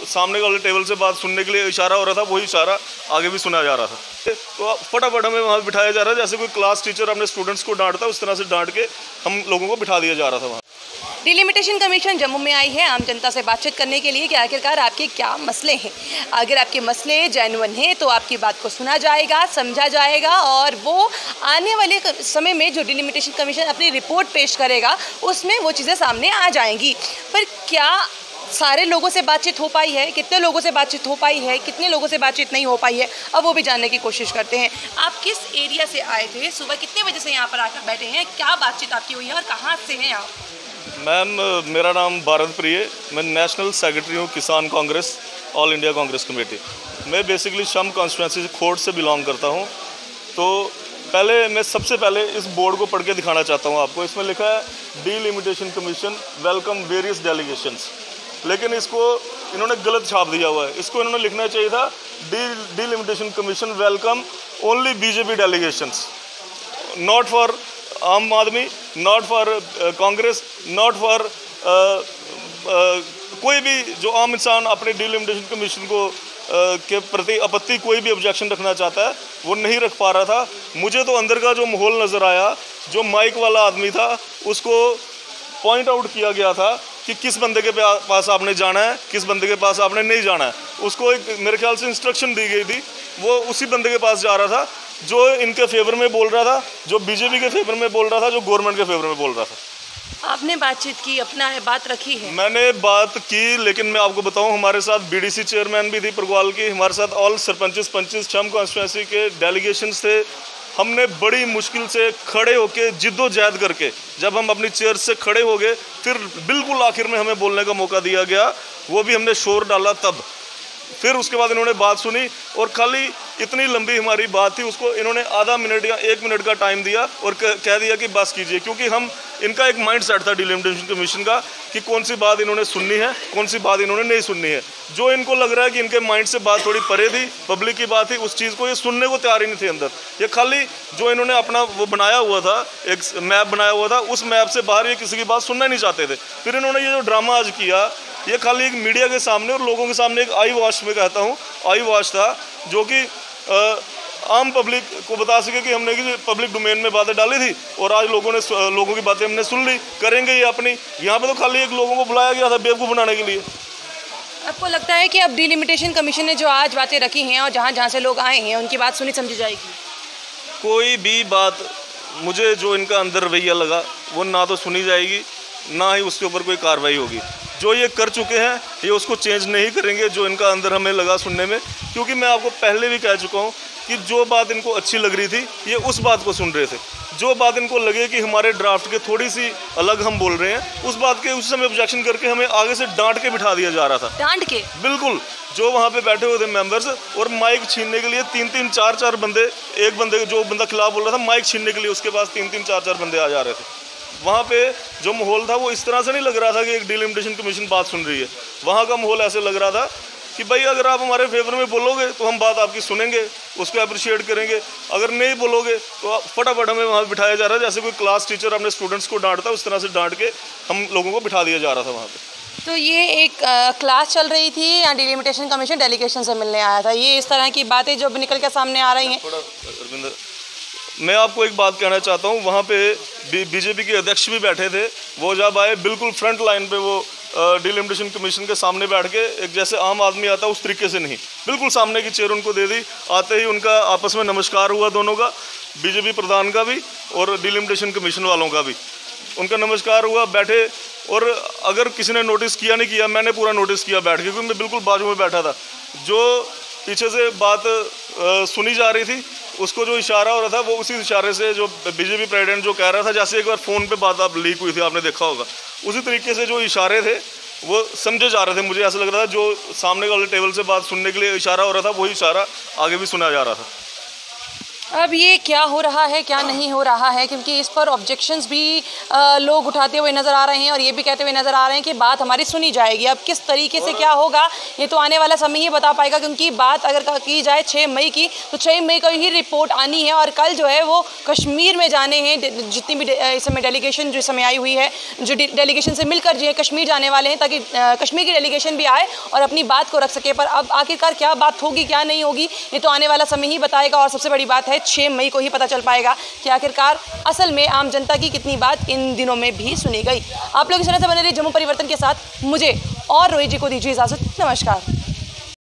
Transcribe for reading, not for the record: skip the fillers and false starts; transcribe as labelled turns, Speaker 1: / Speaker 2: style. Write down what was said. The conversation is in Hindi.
Speaker 1: सामने वाले टेबल से बात सुनने के लिए इशारा हो रहा था, वही इशारा आगे भी सुना जा रहा था। तो फटाफट हमें वहाँ बिठाया जा रहा है, जैसे कोई क्लास टीचर अपने स्टूडेंट्स को डांटता है उस तरह से डांट के हम लोगों को बिठा दिया जा रहा था वहाँ।
Speaker 2: डिलिमिटेशन कमीशन जम्मू में आई है आम जनता से बातचीत करने के लिए कि आखिरकार आपके क्या मसले हैं। अगर आपके मसले जेन्युइन हैं तो आपकी बात को सुना जाएगा, समझा जाएगा और वो आने वाले समय में जो डिलिमिटेशन कमीशन अपनी रिपोर्ट पेश करेगा उसमें वो चीज़ें सामने आ जाएंगी। पर क्या सारे लोगों से बातचीत हो पाई है, कितने लोगों से बातचीत हो पाई है, कितने लोगों से बातचीत नहीं हो पाई है, अब वो भी जानने की कोशिश करते हैं। आप किस एरिया से आए थे, सुबह कितने बजे से यहाँ पर आकर बैठे हैं, क्या बातचीत आपकी हुई है और कहाँ से हैं आप?
Speaker 1: मैम, मेरा नाम भारत प्रिय, मैं नेशनल सेक्रेटरी हूँ किसान Congress all India Congress committee. मैं बेसिकली शम कॉन्स्टिट्यूंसी से खोड़ से बिलोंग करता हूँ। तो मैं सबसे पहले इस बोर्ड को पढ़ के दिखाना चाहता हूँ आपको। इसमें लिखा है delimitation commission welcome various delegations, लेकिन इसको इन्होंने गलत छाप दिया हुआ है। इसको इन्होंने लिखना चाहिए था delimitation commission welcome only BJP delegations, not for आम आदमी, not for Congress, not for कोई भी जो आम इंसान अपने डिलिमिटेशन कमीशन को के प्रति आपत्ति कोई भी ऑब्जेक्शन रखना चाहता है वो नहीं रख पा रहा था। मुझे तो अंदर का जो माहौल नज़र आया, जो माइक वाला आदमी था उसको पॉइंट आउट किया गया था कि किस बंदे के पास आपने जाना है, किस बंदे के पास आपने नहीं जाना है। उसको एक मेरे ख्याल से इंस्ट्रक्शन दी गई थी, वो उसी बंदे के पास जा रहा था जो इनके फेवर में बोल रहा था, जो बीजेपी के फेवर में बोल रहा था, जो गवर्नमेंट के फेवर में बोल रहा था।
Speaker 2: आपने बातचीत की, अपना बात रखी है?
Speaker 1: मैंने बात की, लेकिन मैं आपको बताऊं हमारे साथ बीडीसी चेयरमैन भी थी परगवाल की, हमारे साथ ऑल सरपंचेस पंचेस शम कॉन्स्टिट्यूंसी के डेलीगेशंस थे। हमने बड़ी मुश्किल से खड़े होके जिद्दोजहद करके जब हम अपनी चेयर से खड़े हो गए, फिर बिल्कुल आखिर में हमें बोलने का मौका दिया गया, वो भी हमने शोर डाला तब। फिर उसके बाद इन्होंने बात सुनी और खाली इतनी लंबी हमारी बात थी, उसको इन्होंने आधा मिनट या 1 मिनट का टाइम दिया और कह दिया कि बस कीजिए, क्योंकि इनका एक माइंड सेट था डिलिमिटेशन कमीशन का कि कौन सी बात इन्होंने सुननी है, कौन सी बात इन्होंने नहीं सुननी है। जो इनको लग रहा है कि इनके माइंड से बात थोड़ी परे थी, पब्लिक की बात थी, उस चीज़ को ये सुनने को तैयार ही नहीं थे अंदर। ये खाली जो इन्होंने अपना वो बनाया हुआ था, एक मैप बनाया हुआ था, उस मैप से बाहर ये किसी की बात सुनना नहीं चाहते थे। फिर इन्होंने ये जो ड्रामा आज किया, ये खाली एक मीडिया के सामने और लोगों के सामने एक आई वॉश, में कहता हूँ आई वॉश था, जो कि आम पब्लिक को बता सके कि हमने कि पब्लिक डोमेन में बातें डाली थी और आज लोगों की बातें हमने सुन ली, करेंगे ये अपनी। यहाँ पे तो खाली एक लोगों को बुलाया गया था बेवकूफ़ बनाने के लिए।
Speaker 2: आपको लगता है कि अब डिलिमिटेशन कमीशन ने जो आज बातें रखी हैं और जहाँ जहाँ से लोग आए हैं उनकी बात सुनी समझी जाएगी?
Speaker 1: कोई भी बात मुझे जो इनका अंदर रवैया लगा वो ना तो सुनी जाएगी, ना ही उसके ऊपर कोई कार्रवाई होगी। जो ये कर चुके हैं ये उसको चेंज नहीं करेंगे, जो इनका अंदर हमें लगा सुनने में। क्योंकि मैं आपको पहले भी कह चुका हूँ कि जो बात इनको अच्छी लग रही थी ये उस बात को सुन रहे थे। जो बात इनको लगे कि हमारे ड्राफ्ट के थोड़ी सी अलग हम बोल रहे हैं, उस बात के उस समय ऑब्जेक्शन करके हमें आगे से डांट के बिठा दिया जा रहा था।
Speaker 2: डांट के? बिल्कुल।
Speaker 1: जो वहाँ पे बैठे हुए थे मेंबर्स, और माइक छीनने के लिए 3-3, 4-4 बंदे, एक बंदे जो बंदा खिलाफ बोल रहा था माइक छीनने के लिए उसके पास 3-3, 4-4 बंदे आ जा रहे थे। वहाँ पे जो माहौल था वो इस तरह से नहीं लग रहा था कि एक डिलिमिटेशन कमीशन बात सुन रही है। वहाँ का माहौल ऐसे लग रहा था कि भाई अगर आप हमारे फेवर में बोलोगे तो हम बात आपकी सुनेंगे, उसको अप्रिशिएट करेंगे, अगर नहीं बोलोगे तो फटाफट हमें वहाँ बिठाया जा रहा है, जैसे कोई क्लास टीचर अपने स्टूडेंट्स को डांटता है उस तरह से डांट के हम लोगों को बिठा दिया जा रहा था वहाँ पे।
Speaker 2: तो ये एक क्लास चल रही थी या डिलिमिटेशन कमीशन डेलीगेशन से मिलने आया था? ये इस तरह की बातें जो निकल के सामने आ रही हैं।
Speaker 1: अरविंदर, मैं आपको एक बात कहना चाहता हूँ, वहाँ पे बीजेपी के अध्यक्ष भी बैठे थे। वो जब आए बिल्कुल फ्रंट लाइन पे वो डिलिमिटेशन कमीशन के सामने बैठ के एक जैसे आम आदमी आता उस तरीके से नहीं, बिल्कुल सामने की चेयर उनको दे दी। आते ही उनका आपस में नमस्कार हुआ, दोनों का, बीजेपी प्रधान का भी और डिलिमिटेशन कमीशन वालों का भी उनका नमस्कार हुआ, बैठे। और अगर किसी ने नोटिस किया नहीं किया, मैंने पूरा नोटिस किया बैठ के, क्योंकि मैं बिल्कुल बाजू में बैठा था। जो पीछे से बात सुनी जा रही थी, उसको जो इशारा हो रहा था वो उसी इशारे से जो बीजेपी प्रेसिडेंट जो कह रहा था, जैसे एक बार फ़ोन पे बात आप लीक हुई थी, आपने देखा होगा, उसी तरीके से जो इशारे थे वो समझे जा रहे थे। मुझे ऐसा लग रहा था जो सामने वाले टेबल से बात सुनने के लिए इशारा हो रहा था वही इशारा आगे भी सुना जा रहा था।
Speaker 2: अब ये क्या हो रहा है क्या नहीं हो रहा है, क्योंकि इस पर ऑब्जेक्शंस भी लोग उठाते हुए नज़र आ रहे हैं और ये भी कहते हुए नज़र आ रहे हैं कि बात हमारी सुनी जाएगी। अब किस तरीके से क्या होगा ये तो आने वाला समय ही बता पाएगा, क्योंकि बात अगर की जाए 6 मई की तो 6 मई को ही रिपोर्ट आनी है और कल जो है वो कश्मीर में जाने हैं। जितनी भी इस समय डेलीगेशन जो समय आई हुई है, जो डेलीगेशन से मिलकर जो है कश्मीर जाने वाले हैं, ताकि कश्मीर की डेलीगेशन भी आए और अपनी बात को रख सके। पर अब आखिरकार क्या बात होगी क्या नहीं होगी ये तो आने वाला समय ही बताएगा। और सबसे बड़ी बात है 6 मई को ही पता चल पाएगा कि आखिरकार असल में आम जनता की कितनी बात इन दिनों में भी सुनी गई। आप लोग इस तरह से बने रहिए जम्मू परिवर्तन के साथ। मुझे और रोहित जी को दीजिए इजाज़त। नमस्कार।